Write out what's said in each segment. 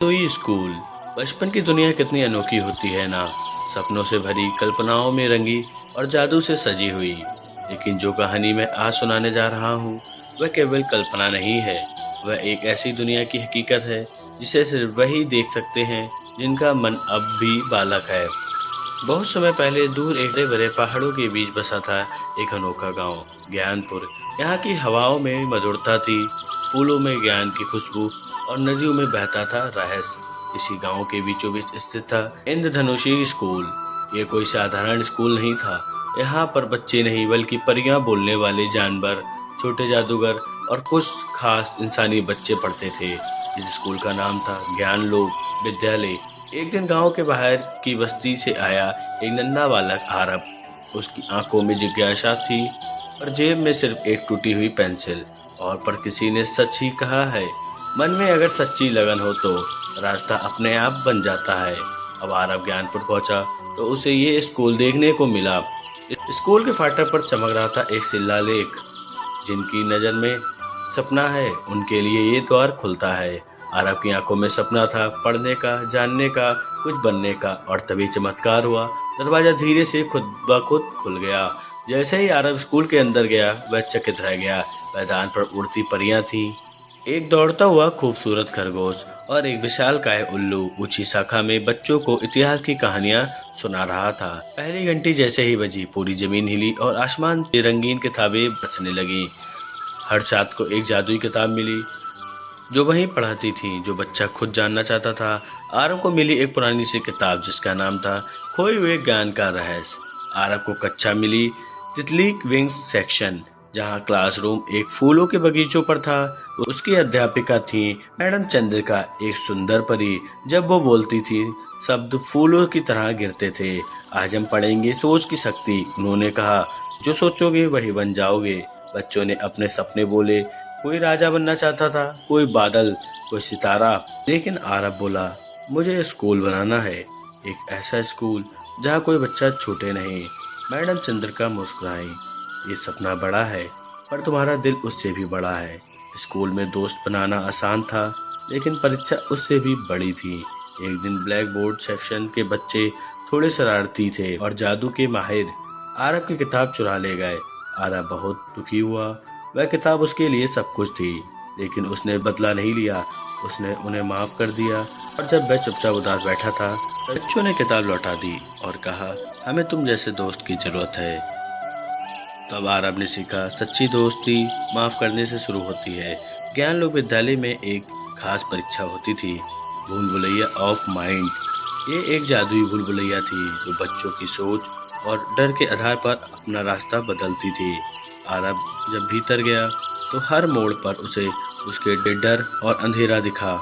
तो ये स्कूल बचपन की दुनिया कितनी अनोखी होती है ना। सपनों से भरी, कल्पनाओं में रंगी और जादू से सजी हुई। लेकिन जो कहानी मैं आज सुनाने जा रहा हूँ वह केवल कल्पना नहीं है। वह एक ऐसी दुनिया की हकीकत है जिसे सिर्फ वही देख सकते हैं जिनका मन अब भी बालक है। बहुत समय पहले दूर एक बड़े बड़े पहाड़ों के बीच बसा था एक अनोखा गांव, ज्ञानपुर। यहाँ की हवाओं में मधुरता थी, फूलों में ज्ञान की खुशबू और नदियों में बहता था रहस्य। इसी गांव के बीचों बीच स्थित था इंद्रधनुषी स्कूल। ये कोई साधारण स्कूल नहीं था। यहाँ पर बच्चे नहीं बल्कि परियां बोलने वाले जानवर, छोटे जादूगर और कुछ खास इंसानी बच्चे पढ़ते थे। इस स्कूल का नाम था ज्ञान लोक विद्यालय। एक दिन गांव के बाहर की बस्ती से आया एक नन्हा बालक आरव। उसकी आंखों में जिज्ञासा थी और जेब में सिर्फ एक टूटी हुई पेंसिल। और पर किसी ने सच ही कहा है, मन में अगर सच्ची लगन हो तो रास्ता अपने आप बन जाता है। अब आरव ज्ञानपुर पहुंचा तो उसे ये स्कूल देखने को मिला। स्कूल के फाटक पर चमक रहा था एक शिलालेख, जिनकी नज़र में सपना है उनके लिए ये द्वार खुलता है। आरव की आंखों में सपना था, पढ़ने का, जानने का, कुछ बनने का। और तभी चमत्कार हुआ, दरवाजा धीरे से खुद ब खुद खुल गया। जैसे ही आरव स्कूल के अंदर गया वह चकित रह गया। मैदान पर उड़ती परियां थीं, एक दौड़ता हुआ खूबसूरत खरगोश और एक विशालकाय उल्लू ऊंची शाखा में बच्चों को इतिहास की कहानियां सुना रहा था। पहली घंटी जैसे ही बजी, पूरी जमीन हिली और आसमान से रंगीन किताबें बरसने लगी। हर छात्र को एक जादुई किताब मिली जो वहीं पढ़ाती थी जो बच्चा खुद जानना चाहता था। आरव को मिली एक पुरानी सी किताब जिसका नाम था खोए हुए ज्ञान का रहस्य। आरव को कक्षा मिली तितली विंग्स सेक्शन, जहाँ क्लासरूम एक फूलों के बगीचों पर था। उसकी अध्यापिका थी मैडम चंद्रिका, एक सुंदर परी। जब वो बोलती थी शब्द फूलों की तरह गिरते थे। आज हम पढ़ेंगे सोच की शक्ति, उन्होंने कहा। जो सोचोगे वही बन जाओगे। बच्चों ने अपने सपने बोले। कोई राजा बनना चाहता था, कोई बादल, कोई सितारा। लेकिन आरव बोला, मुझे स्कूल बनाना है, एक ऐसा स्कूल जहाँ कोई बच्चा छूटे नहीं। मैडम चंद्रिका मुस्कुराई। ये सपना बड़ा है पर तुम्हारा दिल उससे भी बड़ा है। स्कूल में दोस्त बनाना आसान था लेकिन परीक्षा उससे भी बड़ी थी। एक दिन ब्लैक बोर्ड सेक्शन के बच्चे थोड़े शरारती थे और जादू के माहिर आरव की किताब चुरा ले गए। आरव बहुत दुखी हुआ। वह किताब उसके लिए सब कुछ थी, लेकिन उसने बदला नहीं लिया। उसने उन्हें माफ कर दिया और जब वह चुपचाप उदास बैठा था, बच्चों ने किताब लौटा दी और कहा, हमें तुम जैसे दोस्त की जरूरत है। तब आरव ने सीखा, सच्ची दोस्ती माफ करने से शुरू होती है। ज्ञान लोक विद्यालय में एक खास परीक्षा होती थी, भूल भुलैया ऑफ माइंड। ये एक जादुई भूल भुलैया थी जो बच्चों की सोच और डर के आधार पर अपना रास्ता बदलती थी। आरव जब भीतर गया तो हर मोड़ पर उसे उसके डर और अंधेरा दिखा,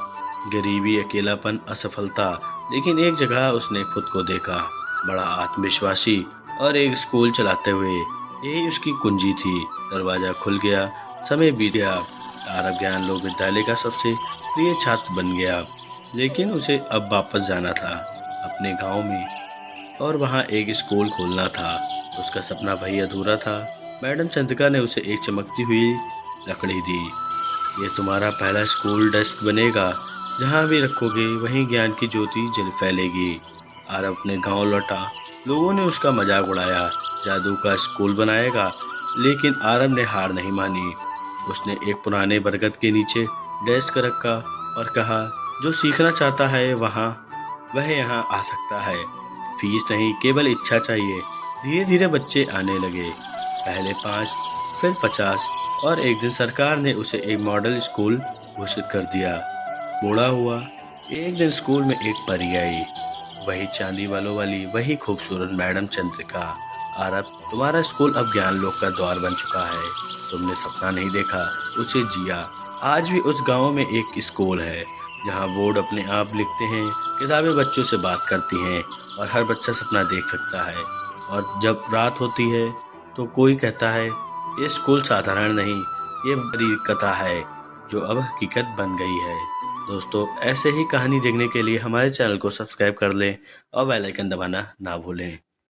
गरीबी, अकेलापन, असफलता। लेकिन एक जगह उसने खुद को देखा, बड़ा आत्मविश्वासी और एक स्कूल चलाते हुए। यही उसकी कुंजी थी। दरवाजा खुल गया, समय बीत गया। आरव ज्ञान लोक विद्यालय का सबसे प्रिय छात्र बन गया। लेकिन उसे अब वापस जाना था अपने गांव में और वहां एक स्कूल खोलना था। उसका सपना वही अधूरा था। मैडम चंद्रिका ने उसे एक चमकती हुई लकड़ी दी। ये तुम्हारा पहला स्कूल डेस्क बनेगा, जहाँ भी रखोगे वहीं ज्ञान की ज्योति जल फैलेगी। आरव अपने गांव लौटा। लोगों ने उसका मजाक उड़ाया, जादू का स्कूल बनाएगा। लेकिन आरव ने हार नहीं मानी। उसने एक पुराने बरगद के नीचे डेस्क रखा और कहा, जो सीखना चाहता है वह यहाँ आ सकता है। फीस नहीं, केवल इच्छा चाहिए। धीरे धीरे बच्चे आने लगे, पहले 5, फिर 50 और एक दिन सरकार ने उसे एक मॉडल स्कूल घोषित कर दिया। बूढ़ा हुआ। एक दिन स्कूल में एक परी आई, वही चांदी बालों वाली, वही खूबसूरत मैडम चंद्रिका। आरव, तुम्हारा स्कूल अब ज्ञान लोक का द्वार बन चुका है। तुमने सपना नहीं देखा, उसे जिया। आज भी उस गांव में एक स्कूल है जहां बोर्ड अपने आप लिखते हैं, किताबें बच्चों से बात करती हैं और हर बच्चा सपना देख सकता है। और जब रात होती है तो कोई कहता है, ये स्कूल साधारण नहीं, ये बड़ी कथा है जो अब हकीकत बन गई है। दोस्तों, ऐसे ही कहानी देखने के लिए हमारे चैनल को सब्सक्राइब कर लें और बेल आइकन दबाना ना भूलें।